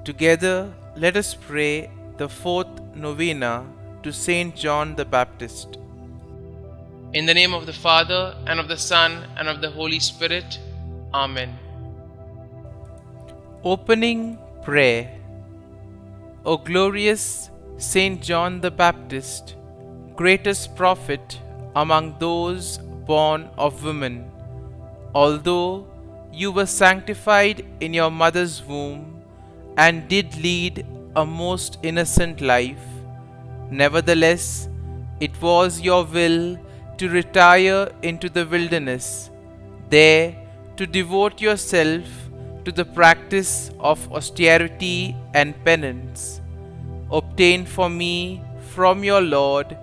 Together, let us pray the fourth novena to Saint John the Baptist. In the name of the Father, and of the Son, and of the Holy Spirit. Amen. Opening Prayer. O glorious Saint John the Baptist, greatest prophet among those born of women, although you were sanctified in your mother's womb and did lead a most innocent life, nevertheless it was your will to retire into the wilderness, there to devote yourself to the practice of austerity and penance. Obtain for me from your Lord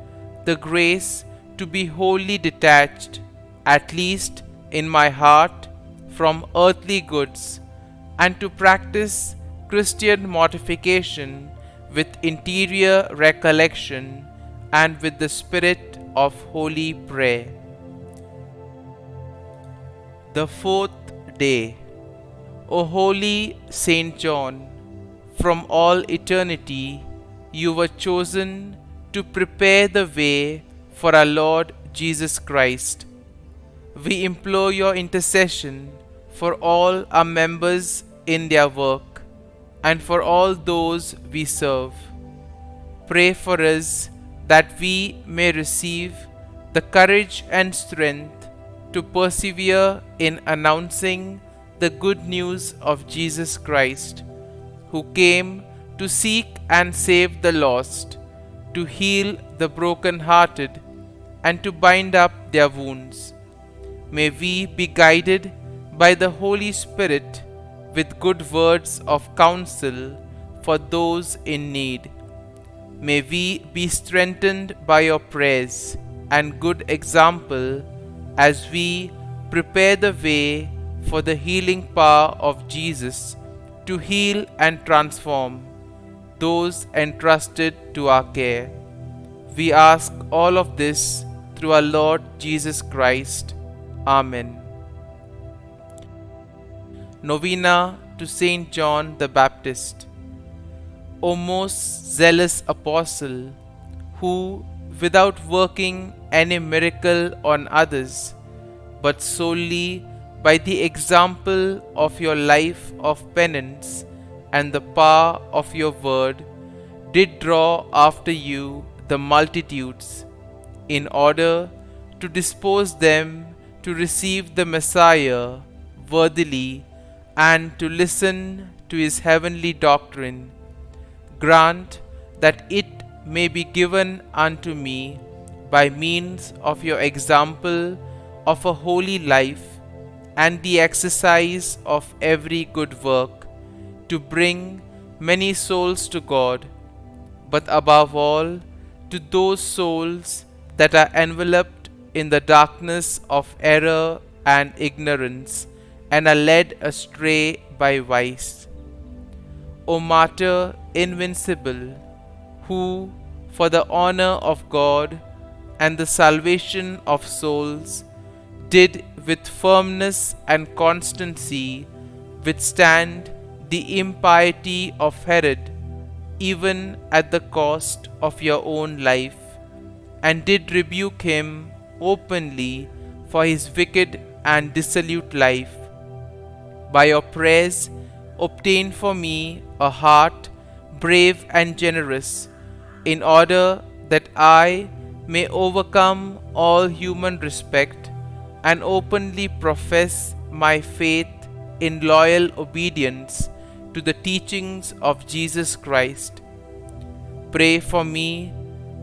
the grace to be wholly detached, at least in my heart, from earthly goods, and to practice Christian mortification with interior recollection and with the spirit of holy prayer. The fourth day. O holy Saint John, from all eternity you were chosen to prepare the way for our Lord Jesus Christ. We implore your intercession for all our members in their work and for all those we serve. Pray for us that we may receive the courage and strength to persevere in announcing the good news of Jesus Christ, who came to seek and save the lost, to heal the broken-hearted, and to bind up their wounds. May we be guided by the Holy Spirit with good words of counsel for those in need. May we be strengthened by your prayers and good example as we prepare the way for the healing power of Jesus to heal and transform those entrusted to our care. We ask all of this through our Lord Jesus Christ. Amen. Novena to Saint John the Baptist. O most zealous apostle, who, without working any miracle on others, but solely by the example of your life of penance and the power of your word, did draw after you the multitudes, in order to dispose them to receive the Messiah worthily and to listen to his heavenly doctrine. Grant that it may be given unto me by means of your example of a holy life and the exercise of every good work, to bring many souls to God, but above all to those souls that are enveloped in the darkness of error and ignorance and are led astray by vice. O martyr invincible, who, for the honor of God and the salvation of souls, did with firmness and constancy withstand the impiety of Herod, even at the cost of your own life, and did rebuke him openly for his wicked and dissolute life. By your prayers, obtain for me a heart brave and generous, in order that I may overcome all human respect and openly profess my faith in loyal obedience to the teachings of Jesus Christ. Pray for me,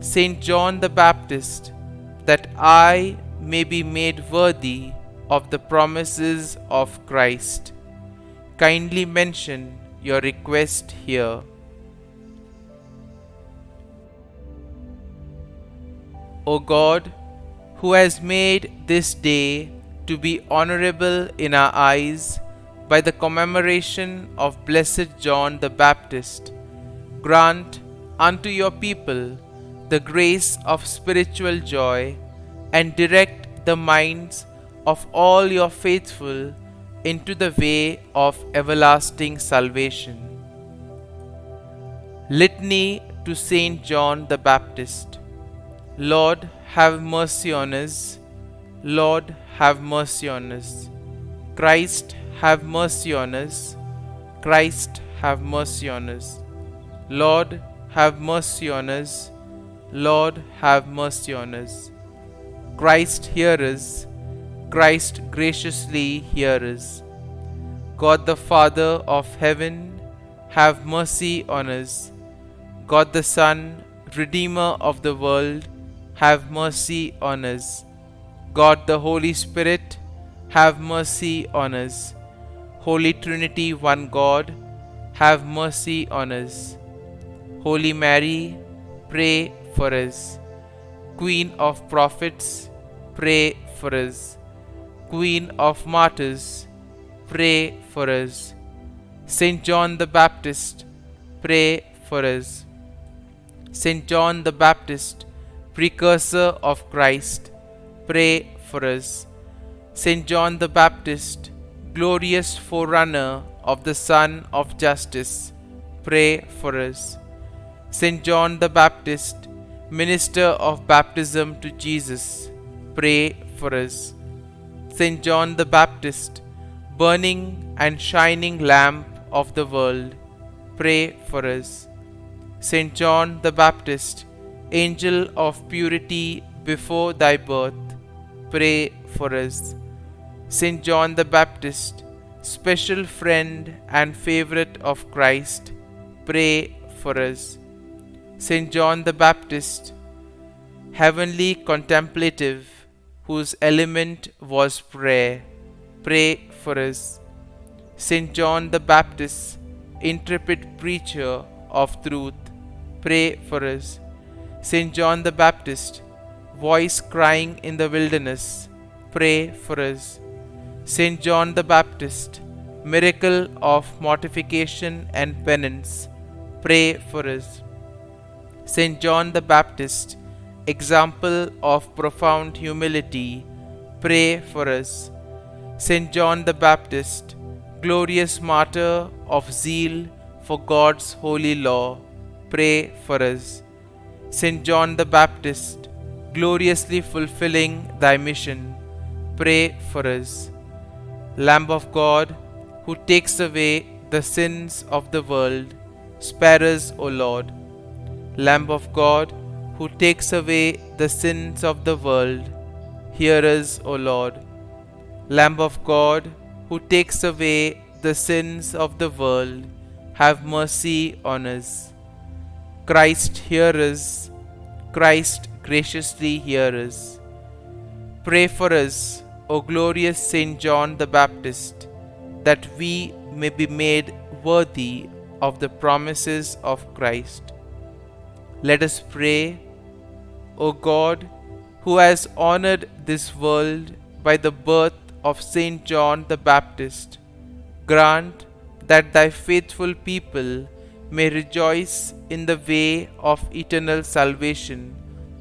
Saint John the Baptist, that I may be made worthy of the promises of Christ. Kindly mention your request here. O God, who has made this day to be honorable in our eyes by the commemoration of Blessed John the Baptist, grant unto your people the grace of spiritual joy and direct the minds of all your faithful into the way of everlasting salvation. Litany to Saint John the Baptist. Lord, have mercy on us. Lord, have mercy on us. Christ, have mercy on us. Christ, have mercy on us. Lord, have mercy on us. Lord, have mercy on us. Christ, hear us. Christ, graciously hear us. God the Father of heaven, have mercy on us. God the Son, Redeemer of the world, have mercy on us. God the Holy Spirit, have mercy on us. Holy Trinity, one God, have mercy on us. Holy Mary, pray for us. Queen of Prophets, pray for us. Queen of Martyrs, pray for us. Saint John the Baptist, pray for us. Saint John the Baptist, precursor of Christ, pray for us. Saint John the Baptist, glorious forerunner of the Son of Justice, pray for us. Saint John the Baptist, minister of baptism to Jesus, pray for us. Saint John the Baptist, burning and shining lamp of the world, pray for us. Saint John the Baptist, angel of purity before thy birth, pray for us. Saint John the Baptist, special friend and favorite of Christ, pray for us. Saint John the Baptist, heavenly contemplative, whose element was prayer, pray for us. Saint John the Baptist, intrepid preacher of truth, pray for us. Saint John the Baptist, voice crying in the wilderness, pray for us. Saint John the Baptist, miracle of mortification and penance, pray for us. Saint John the Baptist, example of profound humility, pray for us. Saint John the Baptist, glorious martyr of zeal for God's holy law, pray for us. Saint John the Baptist, gloriously fulfilling thy mission, pray for us. Lamb of God, who takes away the sins of the world, spare us, O Lord. Lamb of God, who takes away the sins of the world, hear us, O Lord. Lamb of God, who takes away the sins of the world, have mercy on us. Christ, hear us. Christ, graciously hear us. Pray for us, O glorious Saint John the Baptist, that we may be made worthy of the promises of Christ. Let us pray. O God, who has honored this world by the birth of Saint John the Baptist, grant that thy faithful people may rejoice in the way of eternal salvation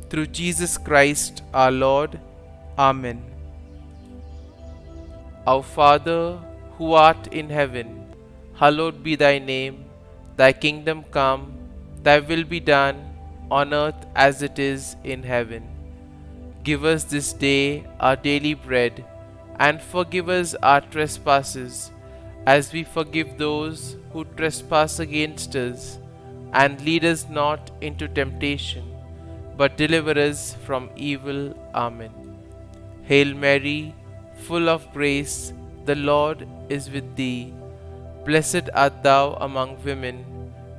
through Jesus Christ our Lord. Amen. Our Father, who art in heaven, hallowed be thy name. Thy kingdom come, thy will be done, on earth as it is in heaven. Give us this day our daily bread, and forgive us our trespasses, as we forgive those who trespass against us. And lead us not into temptation, but deliver us from evil. Amen. Hail Mary, full of grace, the Lord is with thee. Blessed art thou among women,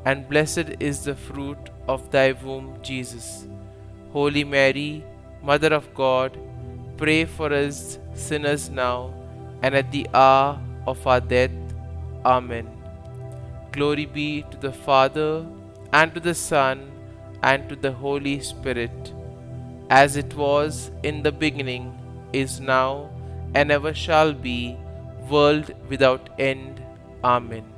and blessed is the fruit of thy womb, Jesus. Holy Mary, Mother of God, pray for us sinners now and at the hour of our death. Amen. Glory be to the Father, and to the Son, and to the Holy Spirit, as it was in the beginning, is now, and ever shall be, world without end. Amen.